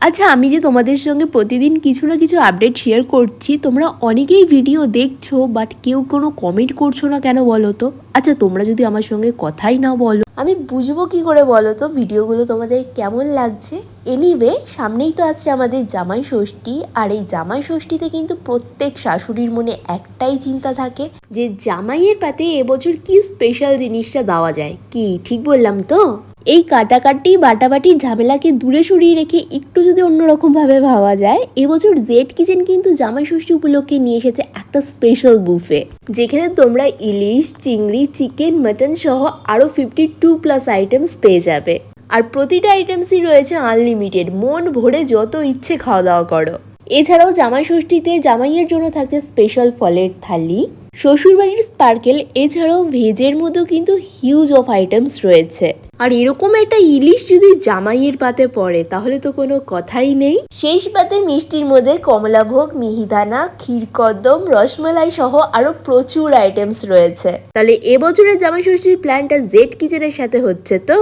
আচ্ছা, আমি যে তোমাদের সঙ্গে প্রতিদিন কিছু না কিছু আপডেট শেয়ার করছি, তোমরা অনেকেই ভিডিও দেখছো বাট কেউ কোনো কমেন্ট করছো না কেন বলো তো? আচ্ছা, তোমরা যদি আমার সঙ্গে কথাই না বলো, আমি বুঝবো কি করে বলো তো ভিডিওগুলো তোমাদের কেমন লাগছে? এনিওয়ে, সামনেই তো আসছে আমাদের জামাই ষষ্ঠী, আর এই জামাই ষষ্ঠীতে কিন্তু প্রত্যেক শাশুড়ির মনে একটাই চিন্তা থাকে যে জামাইয়ের পাতে এবছর কি স্পেশাল জিনিসটা দেওয়া যায়। কি ঠিক বললাম তো? এই কাটাকাটি বাটাবাটির ঝামেলাকে দূরে সরিয়ে রেখে একটু যদি অন্যরকমভাবে ভাবা যায়, এবছর জেড কিচেন কিন্তু জামাই ষষ্ঠী উপলক্ষে নিয়ে এসেছে একটা স্পেশাল বুফে, যেখানে তোমরা ইলিশ, চিংড়ি, চিকেন, মাটন সহ আরও 52+ আইটেমস পেয়ে যাবে। আর প্রতিটা আইটেমসই রয়েছে আনলিমিটেড, মন ভরে যত ইচ্ছে খাওয়া দাওয়া করো। এছাড়াও জামাই ষষ্ঠীতে জামাইয়ের জন্য থাকছে স্পেশাল ফলের থালি, শ্বশুরবাড়ির স্পার্কেল, এছাড়াও ভেজের মধ্যেও কিন্তু হিউজ অফ আইটেমস রয়েছে। আর এরকম একটা ইলিশ যদি জামাইয়ের পাতে পড়ে তাহলে তো কোনো কথাই নেই। শেষ পাতে মিষ্টির মধ্যে কমলাভোগ, মিহিদানা, ক্ষীরকদম, রসমালাই সহ আরো প্রচুর আইটেমস রয়েছে। তাহলে এবছরের জামাই ষষ্ঠীর প্ল্যানটা জেড কিচেনের সাথে হচ্ছে তো?